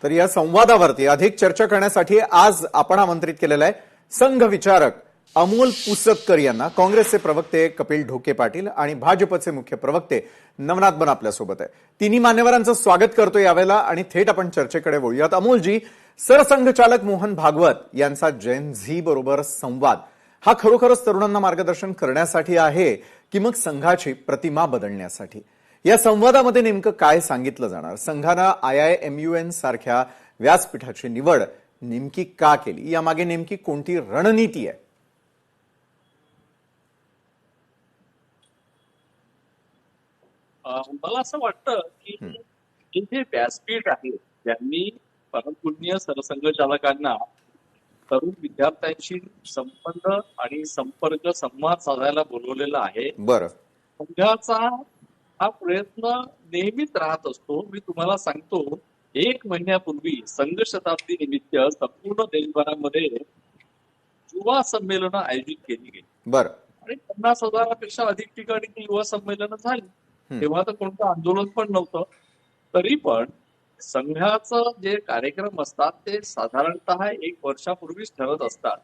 तर या संवादावरती अधिक चर्चा करण्यासाठी आज आपण आमंत्रित केलेला आहे संघ विचारक अमोल पुसतकर यांना. काँग्रेसचे प्रवक्ते कपिल ढोके पाटील आणि भाजपचे मुख्य प्रवक्ते नवनाथ बन आपल्यासोबत आहे. तिन्ही मान्यवरांचं स्वागत करतो यावेळेला आणि थेट आपण चर्चेकडे वळूयात. अमोलजी, सरसंघचालक मोहन भागवत यांचा जेन झी बरोबर संवाद हा खरोखरच तरुणांना मार्गदर्शन करण्यासाठी आहे की मग संघाची प्रतिमा बदलण्यासाठी? या संवादामध्ये नेमकं काय सांगितलं जाणार? संघानं IIMUN सारख्या व्यासपीठाची निवड नेमकी का केली? यामागे नेमकी कोणती रणनीती आहे? मला असं वाटतं की हे जे व्यासपीठ आहे त्यांनी परमपुण्य सरसंघचालकांना तरुण विद्यार्थ्यांशी संबंध आणि संपर्क संवाद साधायला बोलवलेला आहे. बरं, संघाचा हा प्रयत्न नेहमीच राहत असतो. मी तुम्हाला सांगतो, 1 महिन्यापूर्वी संघ शताब्दी निमित्त संपूर्ण देशभरामध्ये युवा संमेलनं आयोजित केली गेली. बरं. आणि 50,000पेक्षा अधिक ठिकाणी ती युवा संमेलनं झाली. तेव्हा तर कोणतं आंदोलन पण नव्हतं. तरी पण संघाचं जे कार्यक्रम असतात ते साधारणतः 1 वर्षापूर्वीच ठरत असतात.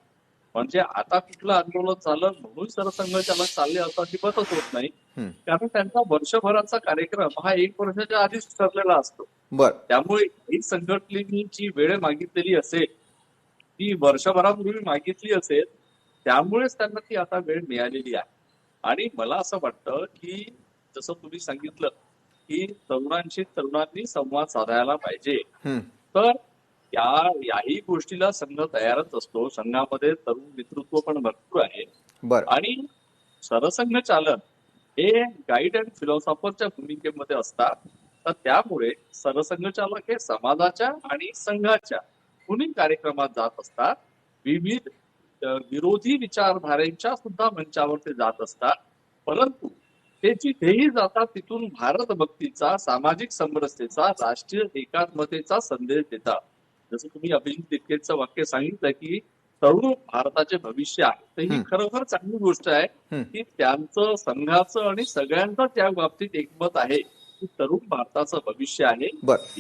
म्हणजे आता कुठलं आंदोलन झालं म्हणून सरसंघचालक चालले असं अजिबातच होत नाही. कारण त्यांचा वर्षभराचा कार्यक्रम हा 1 वर्षाच्या आधीच ठरलेला असतो. त्यामुळे ही संघटनेनी जी वेळ मागितलेली असेल ती वर्षभरापूर्वी मागितली असेल, त्यामुळेच त्यांना ती आता वेळ मिळालेली आहे. आणि मला असं वाटतं की जसं तुम्ही सांगितलं की तरुणांनी संवाद साधायला पाहिजे, तर याही गोष्टीला संघ तयारच असतो. संघामध्ये तरुण नेतृत्व पण भरपूर आहे. आणि सरसंघचालक हे गाईड अँड फिलॉसॉफरच्या भूमिकेमध्ये असतात. तर त्यामुळे सरसंघचालक हे समाजाच्या आणि संघाच्या दोन्ही कार्यक्रमात जात असतात. विविध विरोधी विचारधारेच्या सुद्धा मंचावर ते जात असतात. परंतु ते जिथेही जातात तिथून भारत भक्तीचा, सामाजिक समरसतेचा, राष्ट्रीय एकात्मतेचा संदेश देतात. जसं तुम्ही अभिजित तितकेचं वाक्य सांगितलं की तरुण भारताचे भविष्य आहे, तर ही खरोखर चांगली गोष्ट आहे की त्यांचं, संघाचं आणि सगळ्यांचं त्या बाबतीत एकमत आहे की तरुण भारताचं भविष्य आहे.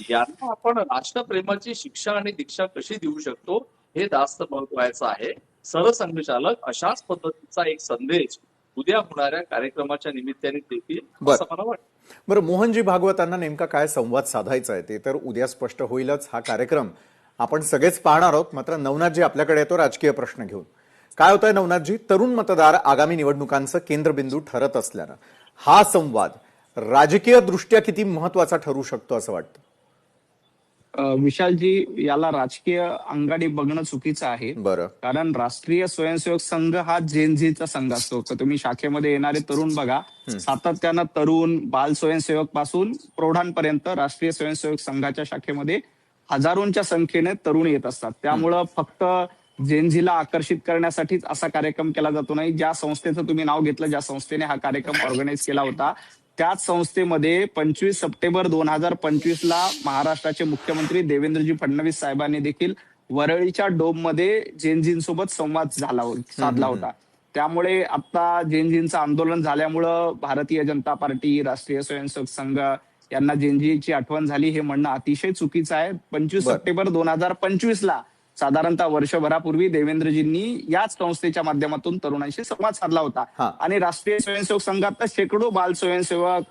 यांना आपण राष्ट्रप्रेमाची शिक्षा आणि दीक्षा कशी देऊ शकतो हे जास्त महत्वाचं आहे. सरसंघचालक अशाच पद्धतीचा एक संदेश उद्या होणाऱ्या कार्यक्रमाच्या निमित्ताने देतील असं मला वाटतं. बरं, मोहनजी भागवतांना नेमका काय संवाद साधायचा आहे ते तर उद्या स्पष्ट होईलच. हा कार्यक्रम आपण सगळेच पाहणार आहोत. मात्र नवनाथजी आपल्याकडे येतो राजकीय प्रश्न घेऊन. काय होतंय नवनाथजी, तरुण मतदार आगामी निवडणुकांचं केंद्रबिंदू ठरत असल्यानं हा संवाद राजकीय दृष्ट्या किती महत्वाचा ठरू शकतो असं वाटतं? विशालजी, याला राजकीय अंगाने बघणं चुकीचं आहे. कारण राष्ट्रीय स्वयंसेवक संघ हा जेनझीचा संघ असतो. तर तुम्ही शाखेमध्ये येणारे तरुण बघा, सातत्यानं तरुण बाल स्वयंसेवक पासून प्रौढांपर्यंत राष्ट्रीय स्वयंसेवक संघाच्या शाखेमध्ये हजारोंच्या संख्येने तरुण येत असतात. त्यामुळं फक्त जेनझीला आकर्षित करण्यासाठीच असा कार्यक्रम केला जातो नाही. ज्या संस्थेचं तुम्ही नाव घेतलं, ज्या संस्थेने हा कार्यक्रम ऑर्गनाईज केला होता, त्याच संस्थेमध्ये 25 सप्टेंबर 2025 महाराष्ट्राचे मुख्यमंत्री देवेंद्रजी फडणवीस साहेबांनी देखील वरळीच्या डोममध्ये जेनझींसोबत संवाद साधला होता. त्यामुळे आता जेनझींचं आंदोलन झाल्यामुळं भारतीय जनता पार्टी, राष्ट्रीय स्वयंसेवक संघ यांना जेनझीची आठवण झाली हे म्हणणं अतिशय चुकीचं आहे. 25 सप्टेंबर 2025 साधारणतः वर्षभरापूर्वी देवेंद्रजींनी याच संस्थेच्या माध्यमातून तरुणांशी संवाद साधला होता. आणि राष्ट्रीय स्वयंसेवक संघात शेकडो बाल स्वयंसेवक,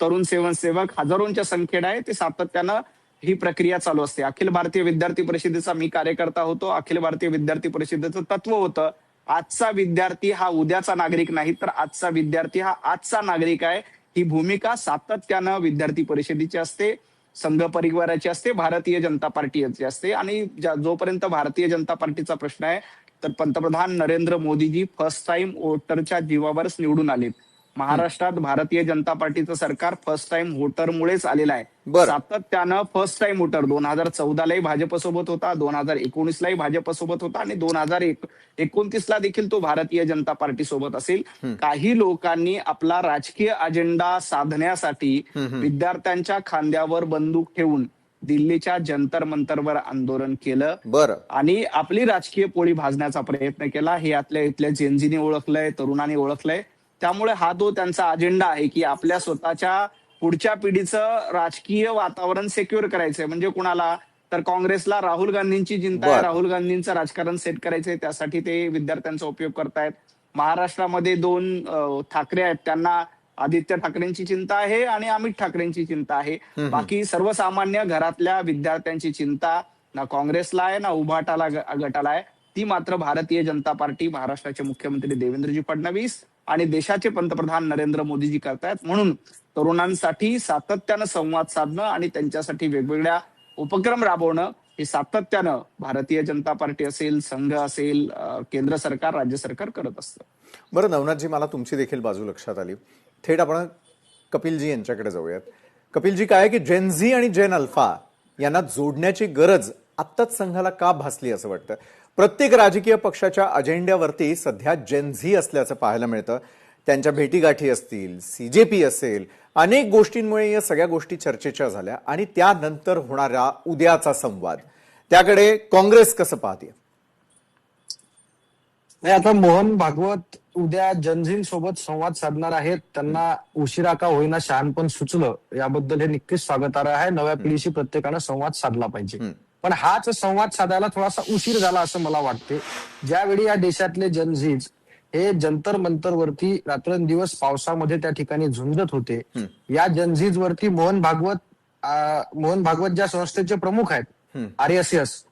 तरुण स्वयंसेवक हजारोंच्या संख्येने आहे. ते सातत्यानं ही प्रक्रिया चालू असते. अखिल भारतीय विद्यार्थी परिषदेचा मी कार्यकर्ता होतो. अखिल भारतीय विद्यार्थी परिषदेचं तत्व होतं, आजचा विद्यार्थी हा उद्याचा नागरिक नाही, तर आजचा विद्यार्थी हा आजचा नागरिक आहे. ही भूमिका सातत्यानं विद्यार्थी परिषदेची असते, संघ परिवाराची असते, भारतीय जनता पार्टीची असते. आणि जोपर्यंत भारतीय जनता पार्टीचा प्रश्न आहे तर पंतप्रधान नरेंद्र मोदीजी फर्स्ट टाइम वोटरच्या जीवावरच निवडून आलेत. महाराष्ट्रात भारतीय जनता पार्टीचं सरकार फर्स्ट टाइम वोटरमुळेच आलेलं आहे. सातत्यानं फर्स्ट टाइम वोटर 2014लाही भाजपसोबत होता, 2019लाही भाजपसोबत होता आणि 2029ला देखील तो भारतीय जनता पार्टी सोबत असेल. काही लोकांनी आपला राजकीय अजेंडा साधण्यासाठी विद्यार्थ्यांच्या खांद्यावर बंदूक ठेवून दिल्लीच्या जंतर मंतरवर आंदोलन केलं आणि आपली राजकीय पोळी भाजण्याचा प्रयत्न केला. हे इथल्या जेनझीने ओळखलंय, तरुणांनी ओळखलंय. त्यामुळे हा तो त्यांचा अजेंडा आहे की आपल्या स्वतःच्या पुढच्या पिढीचं राजकीय वातावरण सेक्युअर करायचंय. म्हणजे कुणाला तर काँग्रेसला राहुल गांधींची चिंता आहे, बरं. राहुल गांधींचं राजकारण सेट करायचंय, त्यासाठी ते विद्यार्थ्यांचा उपयोग करतायत. महाराष्ट्रामध्ये 2 ठाकरे आहेत, त्यांना आदित्य ठाकरेंची चिंता आहे आणि अमित ठाकरेंची चिंता आहे. बाकी सर्वसामान्य घरातल्या विद्यार्थ्यांची चिंता ना काँग्रेसला आहे ना उभाटाला गटाला आहे. ती मात्र भारतीय जनता पार्टी, महाराष्ट्राचे मुख्यमंत्री देवेंद्रजी फडणवीस आणि देशाचे पंतप्रधान नरेंद्र मोदीजी करतायत. म्हणून तरुणांसाठी सातत्यानं संवाद साधणं आणि त्यांच्यासाठी वेगवेगळ्या उपक्रम राबवणं हे सातत्यानं भारतीय जनता पार्टी असेल, संघ असेल, केंद्र सरकार, राज्य सरकार करत असतं. बरं नवनाथजी, मला तुमची देखील बाजू लक्षात आली. थेट आपण कपिलजी यांच्याकडे जाऊयात. कपिलजी, काय आहे की जेन झी आणि जेन अल्फा यांना जोडण्याची गरज आत्ताच संघाला का भासली असं वाटतं? प्रत्येक राजकीय पक्षाच्या अजेंड्यावरती सध्या जेन झी असल्याचं पाहायला मिळतं. त्यांच्या भेटीगाठी असतील, सीजेपी असेल, अनेक गोष्टींमुळे या सगळ्या गोष्टी चर्चेच्या झाल्या आणि त्यानंतर होणारा उद्याचा संवाद, त्याकडे काँग्रेस कसं पाहते? नाही, आता मोहन भागवत उद्या जनजींसोबत संवाद साधणार आहेत. त्यांना उशिरा का होईना शहाणपण सुचलं, याबद्दल हे नक्कीच स्वागतार्ह आहे. नव्या पिढीशी प्रत्येकानं संवाद साधला पाहिजे. पण हाच संवाद साधायला थोडासा उशीर झाला असं मला वाटते. ज्यावेळी या देशातले जनजीज हे जंतर मंतरवरती रात्रंदिवस पावसामध्ये त्या ठिकाणी झुंजत होते, या जनजीज वरती मोहन भागवत ज्या संस्थेचे प्रमुख आहेत, RSS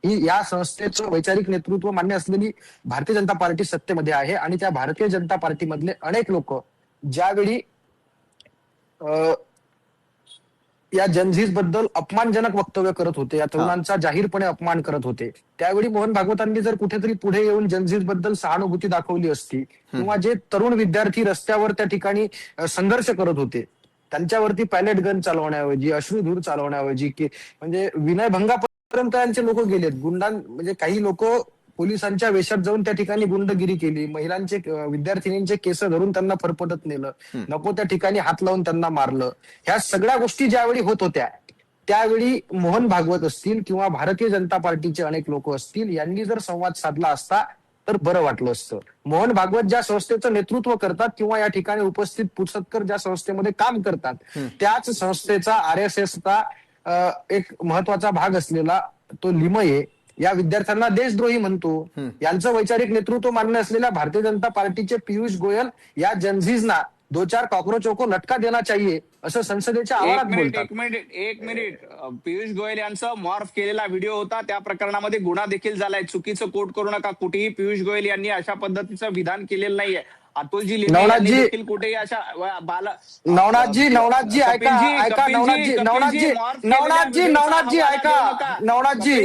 ही या संस्थेचं वैचारिक नेतृत्व मान्य असलेली भारतीय जनता पार्टी सत्तेमध्ये आहे. आणि त्या भारतीय जनता पार्टीमधले अनेक लोक ज्यावेळी या जनजीज बद्दल अपमानजनक वक्तव्य करत होते, या तरुणांचा जाहीरपणे अपमान करत होते, त्यावेळी मोहन भागवतांनी जर कुठेतरी पुढे येऊन जनजीज बद्दल सहानुभूती दाखवली असती, किंवा जे तरुण विद्यार्थी रस्त्यावर त्या ठिकाणी संघर्ष करत होते, त्यांच्यावरती पॅलेट गन चालवण्याऐवजी, अश्रुधूर चालवण्याऐवजी, की म्हणजे विनयभंगापर्यंत यांचे लोक गेलेत. म्हणजे काही लोक पोलिसांच्या वेशात जाऊन त्या ठिकाणी गुंडगिरी केली, महिलांचे, विद्यार्थिनींचे केस धरून त्यांना फरफटत नेलं, नको त्या ठिकाणी हात लावून त्यांना मारलं. ह्या सगळ्या गोष्टी ज्यावेळी होत होत्या, त्यावेळी मोहन भागवत असतील किंवा भारतीय जनता पार्टीचे अनेक लोक असतील, यांनी जर संवाद साधला असता तर बरं वाटलं असतं. मोहन भागवत ज्या संस्थेचं नेतृत्व करतात किंवा या ठिकाणी उपस्थित पुसतकर ज्या संस्थेमध्ये काम करतात, त्याच संस्थेचा RSSचा एक महत्वाचा भाग असलेला तो लिमये या विद्यार्थ्यांना देशद्रोही म्हणतो. यांचं वैचारिक नेतृत्व मान्य असलेल्या भारतीय जनता पार्टीचे पियुष गोयल या जनजीजना 2-4 कॉकरोचों को लटका देना चाहिए असं संसदेच्या आवारात बोलतात. एक मिनिट. पियुष गोयल यांचा मॉर्फ केलेला व्हिडिओ होता, त्या प्रकरणामध्ये गुन्हा देखील झालाय. चुकीचं कोट करू नका. कुठेही पियुष गोयल यांनी अशा पद्धतीचं विधान केलेलं नाहीये. अतुलजी देखील कुठेही अशा नवनाथजी ऐका ऐका नवनाथजी ऐका नवनाथजी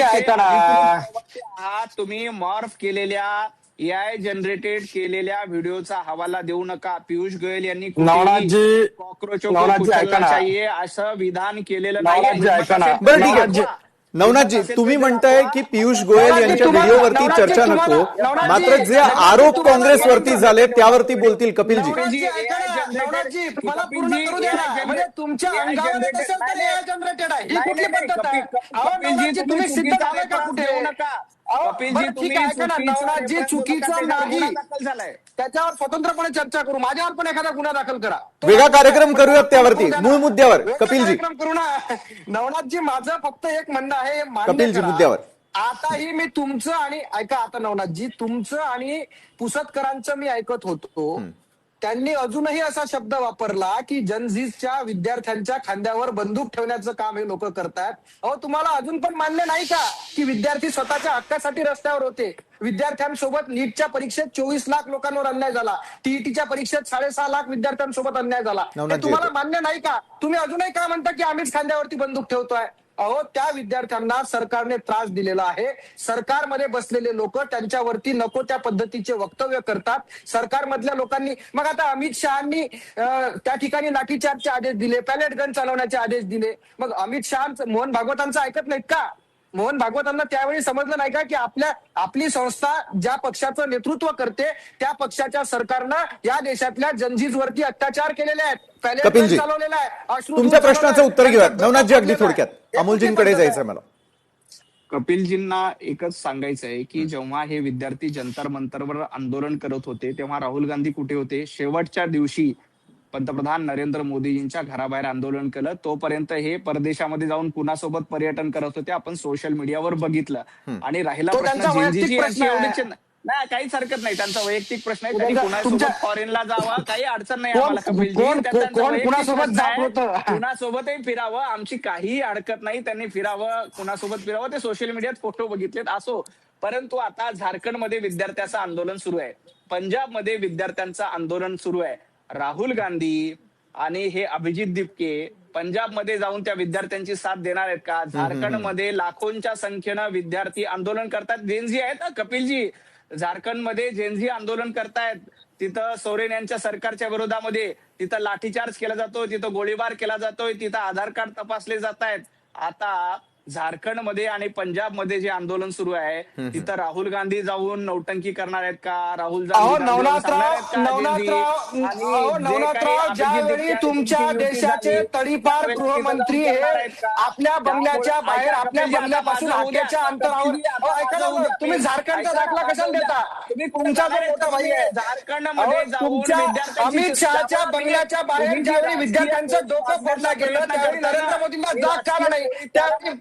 ऐका ना. तुम्ही मॉर्फ केलेल्या AI जनरेटेड केलेल्या व्हिडिओचा हवाला देऊ नका. पियुष गोयल यांनी कॉक्रोचों को कुचलना चाहिए असं विधान केलेलं नाही. नवनाथजी, तुम्ही म्हणताय की पियुष गोयल यांच्या व्हिडिओवरती चर्चा नको, मात्र जे आरोप काँग्रेसवरती झाले त्यावरती बोलतील कपिलजी. मला पूर्ण करू द्या ना. म्हणजे तुमच्या अंगावर असेल तर AI जनरेटेड आहे, ही कुठली पद्धत आहे? तुम्ही सिद्ध झालाय का कुठे? ठीक आहे का ना. नवनाथजी चुकीचं नाही, त्याच्यावर स्वतंत्रपणे चर्चा करू. माझ्यावर पण एखादा गुन्हा दाखल करा, वेगळा कार्यक्रम करूयात त्यावरती, मूळ मुद्द्यावर. कपिलजी करू ना. नवनाथजी, माझं फक्त एक म्हणणं आहे, कपिलजी मुद्द्यावर. आताही मी तुमचं आणि ऐका, आता नवनाथजी तुमचं आणि पुसतकरांचं मी ऐकत होतो, त्यांनी अजूनही असा शब्द वापरला की जनजीजच्या विद्यार्थ्यांच्या खांद्यावर बंदूक ठेवण्याचं काम हे लोक करतात. अहो, तुम्हाला अजून पण मान्य नाही का की विद्यार्थी स्वतःच्या हक्कासाठी रस्त्यावर होते? विद्यार्थ्यांसोबत नीटच्या परीक्षेत 24 लाख लोकांवर अन्याय झाला, TETच्या परीक्षेत 6.5 लाख विद्यार्थ्यांसोबत अन्याय झाला. हे तुम्हाला मान्य नाही का? तुम्ही अजूनही काय म्हणता की आम्हीच खांद्यावरती बंदूक ठेवतोय? अहो, त्या विद्यार्थ्यांना सरकारने त्रास दिलेला आहे. सरकारमध्ये बसलेले लोक त्यांच्यावरती नको त्या पद्धतीचे वक्तव्य करतात. सरकारमधल्या लोकांनी, मग आता अमित शहानी त्या ठिकाणी लाठीचार्जचे आदेश दिले, पॅलेट गन चालवण्याचे आदेश दिले, मग अमित शहा मोहन भागवतांचं ऐकत नाहीत का? मोहन भागवतांना त्यावेळी समजलं नाही का की आपली संस्था ज्या पक्षाचं नेतृत्व करते त्या पक्षाच्या सरकारनं या देशातल्या जनजीजवरती अत्याचार केलेले आहेत, कपिलजी, चालवलेला आहे. तुमच्या प्रश्नाचं उत्तर घेऊयात. नवनाथजी, अगदी थोडक्यात अमोलजींकडे जायचंय मला. कपिलजींना एकच सांगायचं आहे की जेव्हा हे विद्यार्थी जंतर मंतरवर आंदोलन करत होते तेव्हा राहुल गांधी कुठे होते? शेवटच्या दिवशी पंतप्रधान नरेंद्र मोदीजींच्या घराबाहेर आंदोलन केलं. तोपर्यंत हे परदेशामध्ये जाऊन कुणासोबत पर्यटन करत होते आपण सोशल मीडियावर बघितलं. आणि राहिला तो प्रश्न त्यांचा जेनझीची, वैयक्तिक प्रश्न आहे. एवढीच नाही, काहीच हरकत नाही, त्यांचा वैयक्तिक प्रश्न आहे. त्यांनी तुमच्या- कुणासोबत फॉरेनला जावं, काही अडचण नाही कोण- आम्हाला कपिलजी. कोण- त्यात त्यांचा कोण वैयक्तिक कुणासोबत प्रश्न जात आहे. होतं? कुणासोबतही फिरावं, आमची काही हरकत नाही. त्यांनी फिरावं, कुणासोबत फिरावं, ते सोशल मीडियात फोटो बघितलेत असो. परंतु आता झारखंडमध्ये विद्यार्थ्यांचं आंदोलन सुरू आहे, पंजाबमध्ये विद्यार्थ्यांचं आंदोलन सुरू आहे. राहुल गांधी आणि हे अभिजित दिपके पंजाबमध्ये जाऊन त्या विद्यार्थ्यांची साथ देणार आहेत का? झारखंडमध्ये लाखोंच्या संख्येनं विद्यार्थी आंदोलन करतात, जेनझी आहेत ना कपिलजी. झारखंडमध्ये जेनझी आंदोलन करतायत. तिथं सोरेन यांच्या सरकारच्या विरोधामध्ये तिथं लाठीचार्ज केला जातोय, तिथं गोळीबार केला जातोय, तिथं आधार कार्ड तपासले जात आहेत. आता झारखंडमध्ये आणि पंजाबमध्ये जे आंदोलन सुरू आहे तिथं राहुल गांधी जाऊन नौटंकी करणार आहेत का? राहुल नवनाथराव ज्यावेळी तुमच्या देशाचे तडीपार गृहमंत्री हे आपल्या बंगल्याच्या बाहेर, आपल्या बंगल्यापासून हाकेच्या अंतरावर, ऐका ना, तुम्ही झारखंडचा दाखला कशाला देता? तुमचा जो मोठा भाई आहे झारखंडमध्ये तुमच्या अमित शहाच्या बंगल्याच्या बाहेर ज्यावेळी विद्यार्थ्यांचं डोकं फोडलं गेलं त्यावेळी नरेंद्र मोदींना जाग का आला नाही? त्यावेळी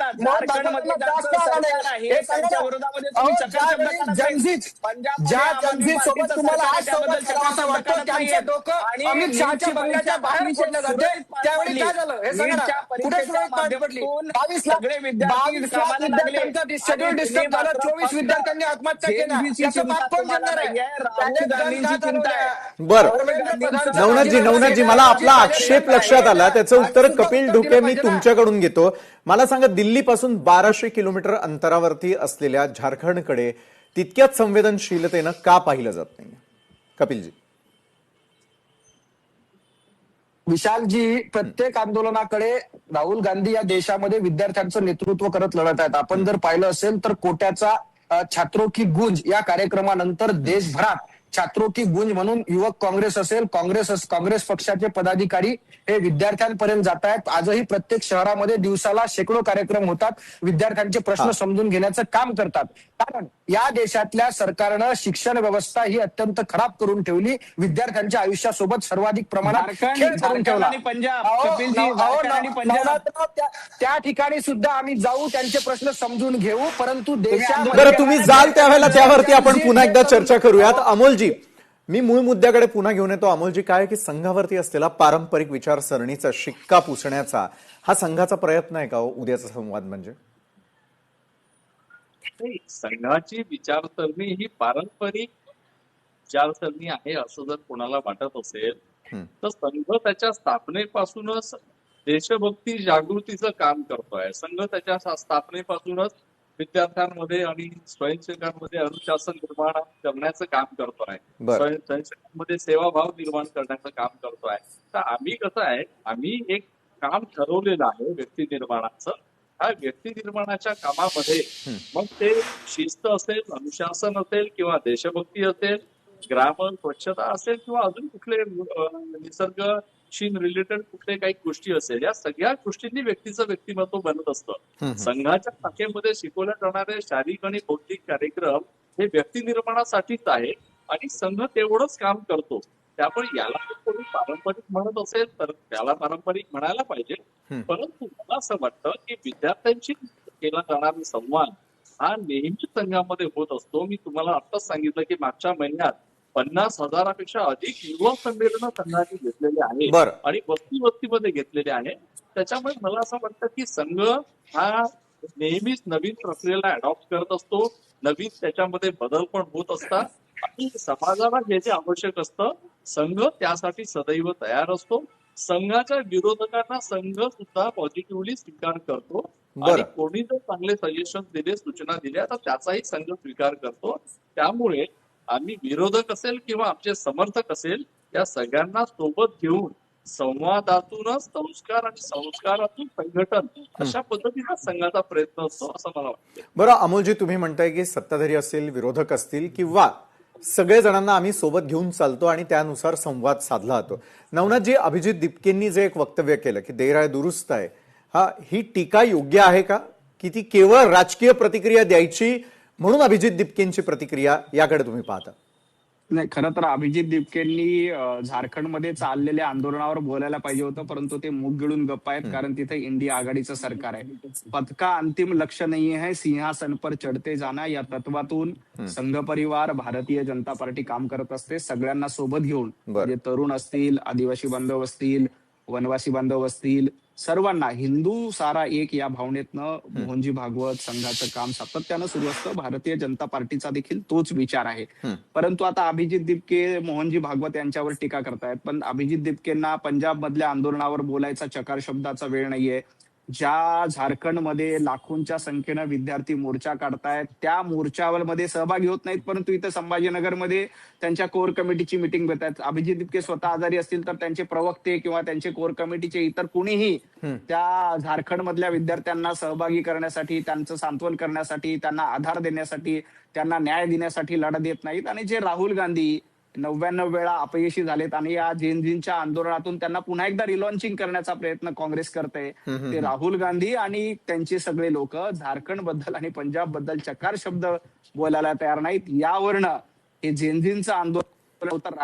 ज्या जनजीत सोबत तुम्हाला आज सोबत करावं वाटतं त्यांचं डोकं अमित शहाच्या बंगल्याच्या बाहेर फोडलं जाते, त्यावेळी काय झालं हे सांगा ना? कुठे सुरुवात पार पडली? 22 लाख विद्यार्थ्यांचा शेड्यूल डिस्टर्ब झाला, 24 विद्यार्थ्यांनी आत्महत्या केल्या. याचं माप कोण घेणार आहे? बरं, नवनाथजी, मला आपला आक्षेप लक्षात आला, त्याचं उत्तर कपिल ढोके मी तुमच्याकडून घेतो. मला सांगा, दिल्लीपासून 1200 किलोमीटर अंतरावरती असलेल्या झारखंडकडे तितक्याच संवेदनशीलतेनं का पाहिलं जात नाही? कपिलजी. विशालजी, प्रत्येक आंदोलनाकडे राहुल गांधी या देशामध्ये विद्यार्थ्यांचं नेतृत्व करत लढत आहेत. आपण जर पाहिलं असेल तर कोट्याचा छात्रों की गूंज या कार्यक्रमानंतर देशभरात छात्रों की गूंज म्हणून युवक काँग्रेस असेल, काँग्रेस पक्षाचे पदाधिकारी हे विद्यार्थ्यांपर्यंत जात आहेत. आजही प्रत्येक शहरामध्ये दिवसाला शेकडो कार्यक्रम होतात, विद्यार्थ्यांचे प्रश्न समजून घेण्याचं काम करतात. कारण या देशातल्या सरकारनं शिक्षण व्यवस्था ही अत्यंत खराब करून ठेवली, विद्यार्थ्यांच्या आयुष्यासोबत सर्वाधिक प्रमाणात खेळ करून ठेवला. त्या ठिकाणी सुद्धा आम्ही जाऊ, त्यांचे प्रश्न समजून घेऊ, परंतु बरं, तुम्ही जाल त्यावेळेला त्यावरती आपण पुन्हा एकदा चर्चा करूयात. अमोलजी, मी मूळ मुद्द्याकडे पुन्हा घेऊन येतो. अमोलजी, काय की संघावरती असलेला पारंपरिक विचारसरणीचा शिक्का पुसण्याचा हा संघाचा प्रयत्न आहे का उद्याचा संवाद? म्हणजे संघाची विचारसरणी ही पारंपरिक विचारसरणी आहे असं जर कोणाला वाटत असेल तर संघ त्याच्या स्थापनेपासूनच देशभक्ती जागृतीचं काम करतोय. संघ त्याच्या स्थापनेपासूनच विद्यार्थ्यांमध्ये आणि स्वयंसेवकांमध्ये अनुशासन निर्माण करण्याचं काम करतोय, स्वयंसेवकांमध्ये सेवाभाव निर्माण करण्याचं काम करतोय. तर आम्ही कसं आहे, आम्ही एक काम ठरवलेलं आहे व्यक्ती निर्माणाचं. ह्या व्यक्ती निर्माणाच्या कामामध्ये मग ते शिस्त असेल, अनुशासन असेल किंवा देशभक्ती असेल, ग्राम स्वच्छता असेल किंवा अजून कुठले निसर्गशी रिलेटेड कुठले काही गोष्टी असेल, या सगळ्या गोष्टींनी व्यक्तीचं व्यक्तिमत्व बनत असतं. संघाच्या शाखेमध्ये शिकवल्या जाणारे शारीरिक आणि बौद्धिक कार्यक्रम हे व्यक्ती निर्माणासाठीच आहे आणि संघ तेवढंच काम करतो. त्यामुळे याला कोणी पारंपरिक म्हणत असेल तर त्याला पारंपरिक म्हणायला पाहिजे. परंतु मला असं वाटतं की विद्यार्थ्यांशी केला जाणारा संवाद हा नेहमीच संघामध्ये होत असतो. मी तुम्हाला आत्ताच सांगितलं की मागच्या महिन्यात 50,000पेक्षा अधिक युवा संमेलनं संघाने घेतलेले आहे आणि वस्तीमध्ये घेतलेले आहे. त्याच्यामुळे मला असं वाटतं की संघ हा नेहमीच नवीन प्रक्रियेला अडॉप्ट करत असतो, नवीन त्याच्यामध्ये बदल पण होत असतात आणि समाजाला जे जे आवश्यक असतं संघ त्यासाठी सदैव तयार असतो. संघाच्या विरोधकांना संघ सुद्धा पॉझिटिव्हली स्वीकार करतो आणि कोणी जर चांगले सजेशन दिले, सूचना दिल्या तर त्याचाही संघ स्वीकार करतो. त्यामुळे आम्ही विरोधक असेल किंवा आमचे समर्थक असेल या सगळ्यांना सोबत घेऊन संवादातूनच संस्कार आणि संस्कारातून संघटन अशा पद्धतीचा संघाचा प्रयत्न असतो असं मला वाटतं. बरं अमोलजी, तुम्ही म्हणताय की सत्ताधारी असतील, विरोधक असतील किंवा सगळे जणांना आम्ही सोबत घेऊन चालतो आणि त्यानुसार संवाद साधला जातो. नवनाथजी, अभिजित दिपकेंनी जे एक वक्तव्य केलं की देर आहे दुरुस्त आहे, ही टीका योग्य आहे का की ती केवळ राजकीय प्रतिक्रिया द्यायची म्हणून अभिजित दिपकेंची प्रतिक्रिया, याकडे तुम्ही पाहता? नाही, खरं तर अभिजित दिपकेंनी झारखंडमध्ये चाललेल्या आंदोलनावर बोलायला पाहिजे होतं, परंतु ते मुख गिळून गप्प आहेत, कारण तिथे इंडिया आघाडीचं सरकार आहे. पद का अंतिम लक्ष्य नहीं है, सिंहासन पर चढते जाना या तत्वातून संघ परिवार भारतीय जनता पार्टी काम करत असते. सगळ्यांना सोबत घेऊन, म्हणजे तरुण असतील, आदिवासी बांधव असतील, वनवासी बांधव असतील, सर्वांना हिंदू सारा एक या भावनेतनं मोहनजी भागवत संघाचं काम सातत्यानं सुरू असतं. भारतीय जनता पार्टीचा देखील तोच विचार आहे. परंतु आता अभिजित दिपके मोहनजी भागवत यांच्यावर टीका करतायत, पण अभिजित दिपकेंना पंजाब मधल्या आंदोलनावर बोलायचा चकार शब्दाचा वेळ नाहीये. ज्या झारखंडमध्ये लाखोंच्या संख्येनं विद्यार्थी मोर्चा काढतायत, त्या मोर्चामध्ये सहभागी होत नाहीत, परंतु इथं संभाजीनगरमध्ये त्यांच्या कोर कमिटीची मिटिंग घेत आहेत. अभिजित दिपके स्वतः आजारी असतील तर त्यांचे प्रवक्ते किंवा त्यांचे कोर कमिटीचे इतर कुणीही त्या झारखंड मधल्या विद्यार्थ्यांना सहभागी करण्यासाठी, त्यांचं सांत्वन करण्यासाठी, त्यांना आधार देण्यासाठी, त्यांना न्याय देण्यासाठी लढा देत नाहीत. आणि जे राहुल गांधी 99 वेळा अपयशी झालेत आणि या जेनझींच्या आंदोलनातून त्यांना पुन्हा एकदा रिलॉन्चिंग करण्याचा प्रयत्न काँग्रेस करते, ते राहुल गांधी आणि त्यांचे सगळे लोक झारखंड बद्दल आणि पंजाब बद्दल चकार शब्द बोलायला तयार नाहीत. यावरनं हे जेनझींचं आंदोलन होतं.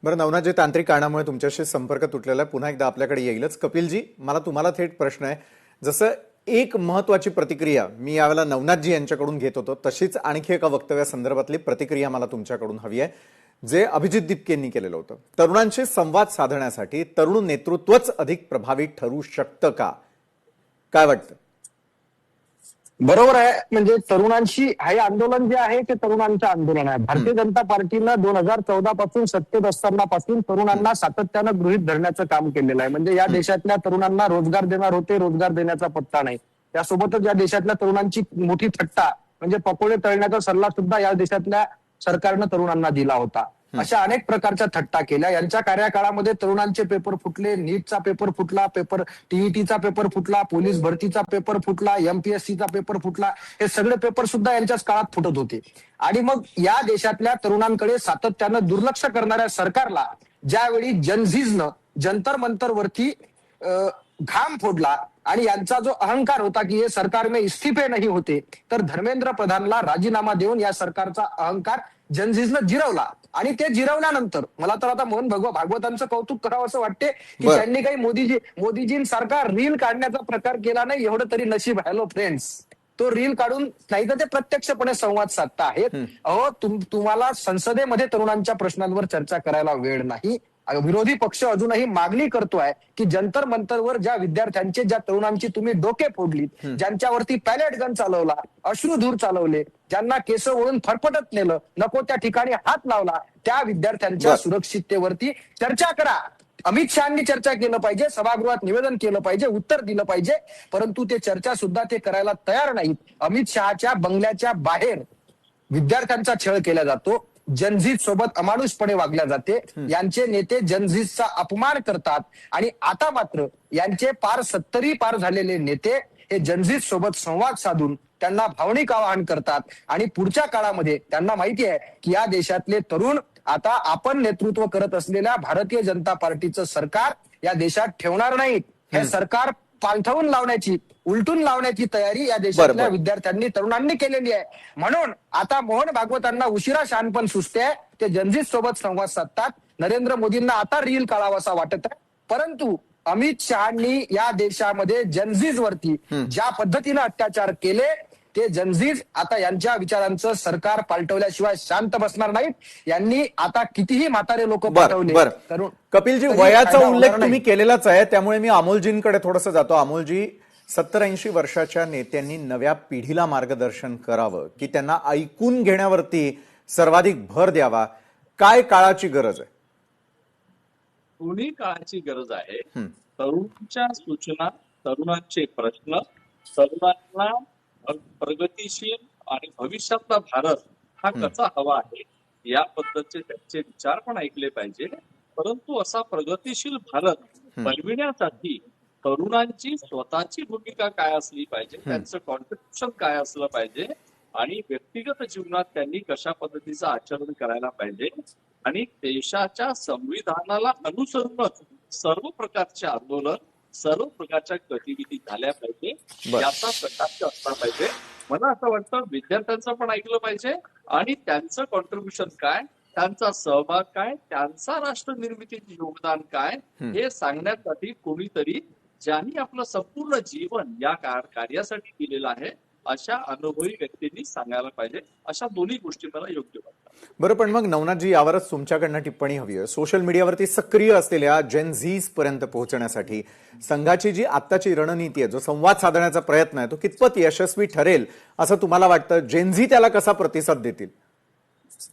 बरं नवनाथ, जे तांत्रिक कारणामुळे तुमच्याशी संपर्क तुटलेला आहे, पुन्हा एकदा आपल्याकडे येईलच. कपिलजी, मला तुम्हाला थेट प्रश्न आहे. जसं एक महत्वाची प्रतिक्रिया मी यावेळेला नवनाथजी यांच्याकडून घेत होतो, तशीच आणखी एका वक्तव्यासंदर्भातली प्रतिक्रिया मला तुमच्याकडून हवी आहे, जे अभिजित दिपकेंनी केलेलं होतं. तरुणांशी संवाद साधण्यासाठी तरुण नेतृत्वच अधिक प्रभावी ठरू शकतं का? काय वाटतं? बरोबर आहे. म्हणजे तरुणांशी हे आंदोलन जे आहे ते तरुणांचं आंदोलन आहे. भारतीय जनता पार्टीनं 2014 पासून सत्तेत असताना पासून तरुणांना सातत्यानं गृहीत धरण्याचं काम केलेलं आहे. म्हणजे या देशातल्या तरुणांना रोजगार देणार होते, रोजगार देण्याचा पत्ता नाही. त्यासोबतच या देशातल्या तरुणांची मोठी थट्टा म्हणजे पकोडे तळण्याचा सल्ला सुद्धा या देशातल्या सरकारनं तरुणांना दिला होता. अशा अनेक प्रकारच्या थट्टा केल्या. यांच्या कार्यकाळामध्ये तरुणांचे पेपर फुटले, नीटचा पेपर फुटला, टीईटीचा पेपर फुटला, पोलीस भरतीचा पेपर फुटला, एमपीएससीचा पेपर फुटला. हे सगळे पेपर सुद्धा यांच्याच काळात फुटत होते. आणि मग या देशातल्या तरुणांकडे सातत्यानं दुर्लक्ष करणाऱ्या सरकारला ज्यावेळी जनझीजनं जंतर मंतरवरती घाम फोडला आणि यांचा जो अहंकार होता की हे सरकार में इस्तीफे नाही होते, तर धर्मेंद्र प्रधानला राजीनामा देऊन या सरकारचा अहंकार जनझीजनं जिरवला. आणि ते जिरवल्यानंतर मला तर आता मोहन भागवतांचं कौतुक करावं असं वाटते की त्यांनी काही मोदीजींसारखा रील काढण्याचा प्रकार केला नाही. एवढं तरी नशीब. हॅलो फ्रेंड्स, तो रील काढून नाही तर ते प्रत्यक्षपणे संवाद साधता आहेत. अहो तुम्हाला संसदेमध्ये तरुणांच्या प्रश्नांवर चर्चा करायला वेळ नाही. विरोधी पक्ष अजूनही मागणी करतोय की जंतर मंतरवर ज्या विद्यार्थ्यांचे, ज्या तरुणांची तुम्ही डोके फोडलीत, ज्यांच्यावरती पॅलेट गन चालवला, अश्रुधूर चालवले, ज्यांना केस ओढून फरफटत नेलं, नको त्या ठिकाणी हात लावला, त्या विद्यार्थ्यांच्या सुरक्षिततेवरती चर्चा करा. अमित शहानी चर्चा केलं पाहिजे, सभागृहात निवेदन केलं पाहिजे, उत्तर दिलं पाहिजे, परंतु ते चर्चा सुद्धा ते करायला तयार नाहीत. अमित शहाच्या बंगल्याच्या बाहेर विद्यार्थ्यांचा छळ केला जातो, जनझीज सोबत अमानुषपणे वागल्या जाते, यांचे नेते जनझीजचा अपमान करतात. आणि आता मात्र यांचे 70 पार झालेले नेते हे जनझीज सोबत संवाद साधून त्यांना भावनिक आवाहन करतात. आणि पुढच्या काळामध्ये त्यांना माहिती आहे की या देशातले तरुण आता आपण नेतृत्व करत असलेल्या भारतीय जनता पार्टीचं सरकार या देशात ठेवणार नाहीत. हे सरकार पालथवून लावण्याची, उलटून लावण्याची तयारी या देशातल्या विद्यार्थ्यांनी, तरुणांनी केलेली आहे. म्हणून आता मोहन भागवतांना उशिरा शहाणपण सुचते. ते जनजीत सोबत संवाद साधतात. नरेंद्र मोदींना आता रील काढावासा वाटत आहे. परंतु अमित शहानी या देशामध्ये जनजीज वरती ज्या पद्धतीने अत्याचार केले, ते जनजीज आता यांच्या विचारांचं सरकार पालटवल्याशिवाय शांत बसणार नाहीत. यांनी आता कितीही म्हातारे लोक पाठवले. कपिलजी, वयाचा उल्लेख तुम्ही केलेलाच आहे, त्यामुळे मी अमोलजींकडे थोडंसं जातो. अमोलजी, 70-80 वर्षाच्या नेत्यांनी नव्या पिढीला मार्गदर्शन करावं की त्यांना ऐकून घेण्यावरती सर्वाधिक भर द्यावा? काय काळाची गरज आहे? दोन्ही काळाची गरज आहे. तरुणांच्या सूचना, तरुणांचे प्रश्न, तरुणांना प्रगतीशील आणि भविष्यातला भारत हा कसा हवा आहे या पद्धतीचे त्यांचे विचार पण ऐकले पाहिजे. परंतु असा प्रगतीशील भारत बनविण्यासाठी तरुणांची स्वतःची भूमिका काय असली पाहिजे, त्यांचं कॉन्ट्रिब्युशन काय असलं पाहिजे आणि व्यक्तिगत जीवनात त्यांनी कशा पद्धतीचं आचरण करायला पाहिजे. आणि देशाच्या संविधानाला अनुसरूनच सर्व प्रकारचे आंदोलन सर्व प्रकारच्या गतिविधी झाल्या पाहिजे, बरं. याचा प्रकाश असला पाहिजे. मला असं वाटतं विद्यार्थ्यांचं पण ऐकलं पाहिजे आणि त्यांचं कॉन्ट्रीब्युशन काय, त्यांचा सहभाग काय, त्यांचा राष्ट्र निर्मितीत योगदान काय हे सांगण्यासाठी कोणीतरी ज्यांनी आपलं संपूर्ण जीवन या कार्यासाठी दिलेलं आहे अशा अनुभवी व्यक्तींनी सांगायला पाहिजे. अशा दोन्ही गोष्टी मला योग्य वाटतात. बरं, पण मग नवनाथजी यावरच तुमच्याकडनं टिप्पणी हवी आहे. सोशल मीडियावरती सक्रिय असलेल्या जेन झीज पर्यंत पोहोचण्यासाठी संघाची जी आत्ताची रणनीती आहे, जो संवाद साधण्याचा प्रयत्न आहे, तो कितपत यशस्वी ठरेल असं तुम्हाला वाटतं? जेन झी त्याला कसा प्रतिसाद देतील?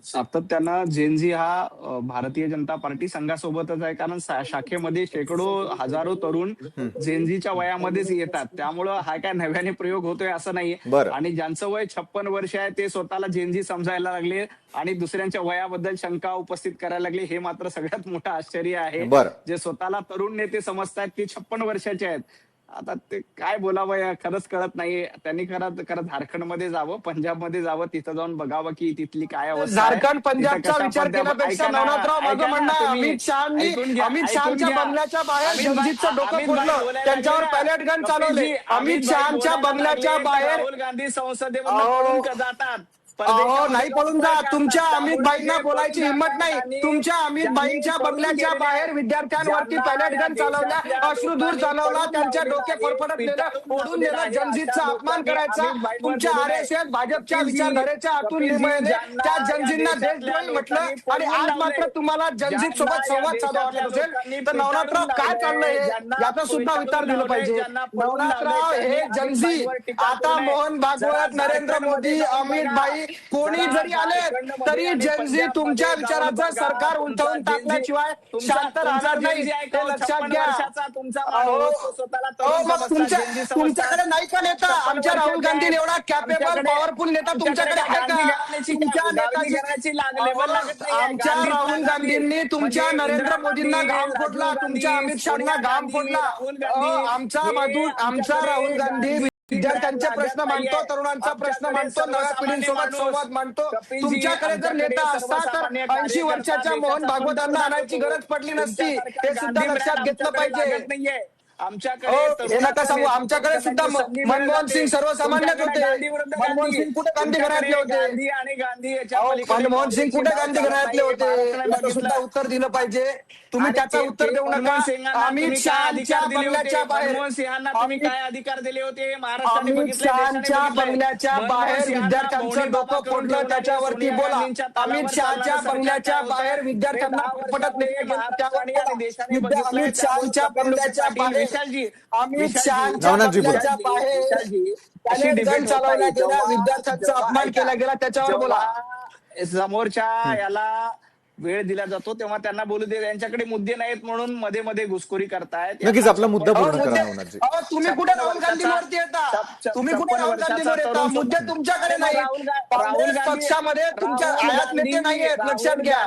सातत्यानं जेनझी हा भारतीय जनता पार्टी संघासोबतच आहे, कारण शाखेमध्ये शेकडो हजारो तरुण जेनझीच्या वयामध्येच येतात. त्यामुळं हा काय नव्याने प्रयोग होतोय असं नाहीये. बरं. आणि ज्यांचं वय 56 वर्ष आहे ते स्वतःला जेनझी समजायला लागले आणि दुसऱ्यांच्या वयाबद्दल शंका उपस्थित करायला लागले, हे मात्र सगळ्यात मोठं आश्चर्य आहे. बरं. जे स्वतःला तरुण नेते समजतात ते 56 वर्षाचे आहेत. आता ते काय बोलावं खरंच कळत नाहीये. त्यांनी खरं झारखंडमध्ये जावं, पंजाबमध्ये जावं, तिथं जाऊन बघावं की तिथली काय अवस्था आहे. झारखंड पंजाबचा विचार केल्यापेक्षा नवनाथराव माझं म्हणणं आहे, अमित शहाच्या बंगल्याच्या बाहेर जनजीतचं डोकं फोडलं, त्यांच्यावर पॅलेट गन चालवले. अमित शहाच्या बंगल्याच्या बाहेर राहुल गांधी संसदेमध्ये जातात. नाही पळून जा. तुमच्या अमित भाईंना बोलायची हिंमत नाही. तुमच्या अमित भाईंच्या बंगल्याच्या बाहेर विद्यार्थ्यांवरती पॅलेट गन चालवल्या, अश्रुधूर चालवला, त्यांच्या डोके फरफडत नेलं, ओढून नेलं, जनजीतचा अपमान करायचा. तुमच्या RSS भाजपच्या विचारधारेच्या अतुल लिमयेने त्या जनजींना देशद्रोही म्हटलं आणि आज मात्र तुम्हाला जनजीत सोबत संवाद साधा वाटत असेल तर नवनाथराव काय चाललंय याचा सुद्धा विचार दिला पाहिजे. नवनाथराव हे जनजी आता मोहन भागवत, नरेंद्र मोदी, अमित भाई कोणी जरी आले तरी जनजी तुमच्या विचाराचं सरकार उलथवून टाकल्याशिवाय शांत राहणार नाही, हे लक्षात घ्या. मग तुमच्याकडे नाही का नेता? आमच्या राहुल गांधी एवढा कॅपेबल पॉवरफुल नेता तुमच्याकडे आहे का? आमच्या राहुल गांधींनी तुमच्या नरेंद्र मोदींना घाम फोडला, तुमच्या अमित शहाना घाम फोडला. आमचा राहुल गांधी विद्यार्थ्यांचे प्रश्न मांडतो, तरुणांचा प्रश्न मांडतो, नव्या पिढीसोबत संवाद मांडतो. तुमच्याकडे जर नेता असता तर 80 वर्षाच्या मोहन भागवतांना आणायची गरज पडली नसती, हे सुद्धा लक्षात घेतलं पाहिजे. हे नका सांगू. आमच्याकडे सुद्धा मनमोहन सिंग सर्वसामान्यच होते. मनमोहन सिंग कुठे गांधी घराण्यातले होते? मनमोहन सिंग कुठे गांधी घराण्यातले होते? याचं सुद्धा उत्तर दिलं पाहिजे. तुम्ही त्याचं उत्तर देऊ नका. अमित शहाच्या बंगल्याच्या बाहेर तुम्ही काय अधिकार दिले होते? अमित शहाच्या बंगल्याच्या बाहेर विद्यार्थ्यांचं डोकं फोडलं, त्याच्यावरती बोला. अमित शहाच्या बंगल्याच्या बाहेर विद्यार्थ्यांना पटत नाही, अमित शहाच्या बंगल्याच्या बाहेर अमित शहाच्या बंगल्याच्या बाहेर चालवल्या गेल्या, विद्यार्थ्यांचा अपमान केला गेला, त्याच्यावर बोला. समोरच्या याला वेळ दिला जातो तेव्हा त्यांना बोलू दे. त्यांच्याकडे मुद्दे नाहीत म्हणून मध्ये मध्ये घुसखोरी करतायत. नक्कीच आपला मुद्दा पूर्ण करा. तुम्ही कुठे राहुल गांधीवरती येता? तुम्ही कुठे राहुल गांधीवर येता? मुद्दे तुमच्याकडे नाही. काँग्रेस पक्षामध्ये तुमच्या आयात नेते नाही आहेत, लक्षात घ्या.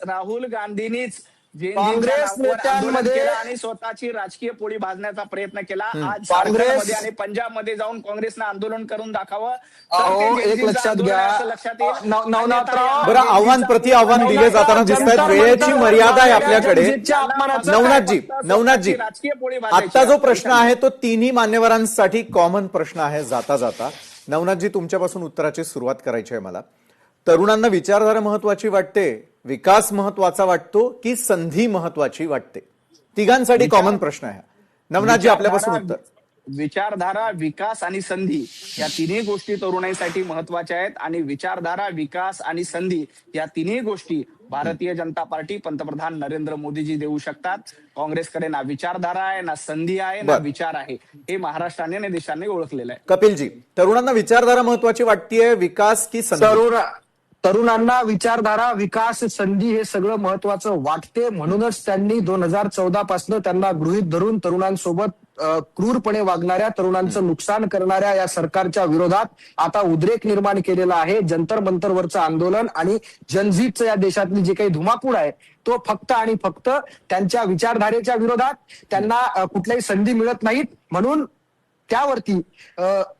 राहुल गांधींनीच काँग्रेस नेत्यांमध्ये आणि स्वतःची राजकीय पोळी भाजण्याचा प्रयत्न केला. आज काँग्रेस आणि पंजाबमध्ये जाऊन काँग्रेसनं आंदोलन करून दाखवावं. एक लक्षात घ्या. नवनाथराव बरं, आव्हान प्रति आव्हान दिले जाताना दिसत आहेत. वेळेची मर्यादा आहे आपल्याकडे. नवनाथजी आत्ता जो प्रश्न आहे तो तिन्ही मान्यवरांसाठी कॉमन प्रश्न आहे. जाता जाता नवनाथजी तुमच्यापासून उत्तराची सुरुवात करायची आहे मला. तरुणांना विचारधारा महत्वाची वाटते, विकास महत्वाचा वाटतो की संधी महत्वाची वाटते? तिघांसाठी कॉमन प्रश्न आहे. नवनाथजी आपल्यापासून उत्तर. विचारधारा, विकास आणि संधी या तिन्ही गोष्टी तरुणाईसाठी महत्वाच्या आहेत. आणि विचारधारा, विकास आणि संधी या तिन्ही गोष्टी भारतीय जनता पार्टी, पंतप्रधान नरेंद्र मोदीजी देऊ शकतात. काँग्रेसकडे ना विचारधारा आहे, ना संधी आहे, ना विचार आहे. हे महाराष्ट्राने आणि देशाने ओळखलेलं आहे. कपिलजी, तरुणांना विचारधारा महत्वाची वाटतेय, विकास की संधी? तरुणांना विचारधारा, विकास, संधी हे सगळं महत्वाचं वाटते. म्हणूनच त्यांनी 2014 पासून त्यांना गृहीत धरून तरुणांसोबत क्रूरपणे वागणाऱ्या, तरुणांचं नुकसान करणाऱ्या या सरकारच्या विरोधात आता उद्रेक निर्माण केलेला आहे. जंतर मंतरवरचं आंदोलन आणि जनजीतचं या देशातली जे काही धुमाकूळ आहे तो फक्त आणि फक्त त्यांच्या विचारधारेच्या विरोधात. त्यांना कुठल्याही संधी मिळत नाहीत म्हणून त्यावरती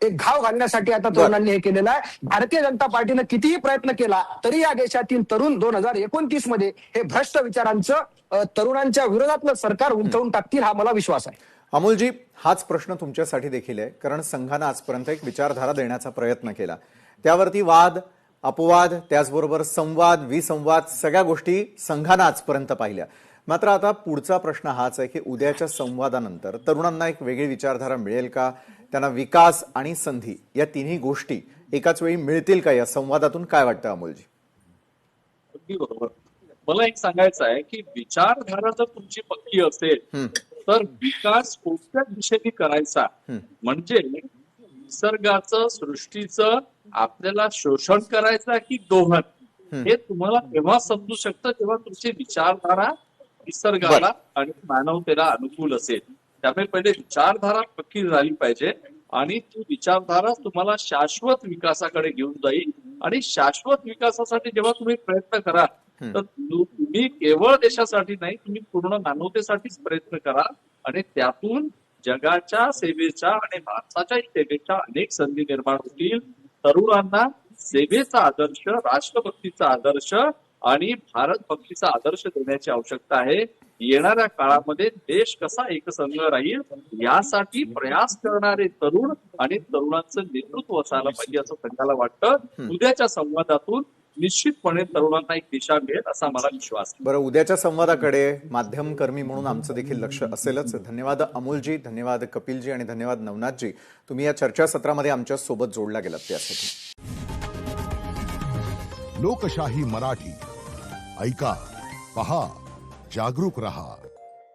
एक घाव घालण्यासाठी आता तरुणांनी हे केलेलं आहे. भारतीय जनता पार्टीनं कितीही प्रयत्न केला तरी या देशातील तरुण 2029 मध्ये हे भ्रष्ट विचारांचं तरुणांच्या विरोधातलं सरकार उलटवून टाकतील, हा मला विश्वास आहे. अमोलजी, हाच प्रश्न तुमच्यासाठी देखील आहे, कारण संघानं आजपर्यंत एक विचारधारा देण्याचा प्रयत्न केला. त्यावरती वाद, अपवाद, त्याचबरोबर संवाद, विसंवाद, सगळ्या गोष्टी संघानं आजपर्यंत पाहिल्या. मात्र आता पुढचा प्रश्न हाच आहे की उद्याच्या संवादानंतर तरुणांना एक वेगळी विचारधारा मिळेल का? त्यांना विकास आणि संधी या तिन्ही गोष्टी एकाच वेळी मिळतील का? या संवादातून काय वाटतं अमोलजी? अगदी बरोबर. मला एक सांगायचं आहे की विचारधारा जर तुमची पक्की असेल तर विकास कोणत्या दिशेने करायचा, म्हणजे निसर्गाचं, सृष्टीचं आपल्याला शोषण करायचं की दोहन, हे तुम्हाला तेव्हा समजू शकतं जेव्हा तुमची विचारधारा निसर्गाला आणि मानवतेला अनुकूल असेल. त्यामुळे पहिले विचारधारा पक्की झाली पाहिजे आणि ती विचारधारा तुम्हाला शाश्वत विकासाकडे घेऊन जाईल. आणि शाश्वत विकासासाठी जेव्हा तुम्ही प्रयत्न करा तर तुम्ही केवळ देशासाठी नाही, तुम्ही पूर्ण मानवतेसाठीच प्रयत्न करा आणि त्यातून जगाच्या सेवेच्या आणि भारताच्या सेवेच्या अनेक संधी निर्माण होतील. तरुणांना सेवेचा आदर्श, राष्ट्रभक्तीचा आदर्श आणि भारत भक्तीचा आदर्श देण्याची आवश्यकता आहे. येणाऱ्या काळामध्ये देश कसा एकसंघ राहील यासाठी प्रयास करणारे तरुण आणि तरुणांचं नेतृत्व असायला पाहिजे असं संघाला वाटतं. उद्याच्या संवादातून निश्चितपणे तरुणांना एक दिशा मिळेल असा मला विश्वास आहे. बरं, उद्याच्या संवादाकडे माध्यमकर्मी म्हणून आमचं देखील लक्ष असेलच. धन्यवाद अमोलजी, धन्यवाद कपिलजी आणि धन्यवाद नवनाथजी, तुम्ही या चर्चासत्रामध्ये आमच्या सोबत जोडला गेलात त्यासाठी. लोकशाही मराठी ऐका, पहा, जागरूक रहा.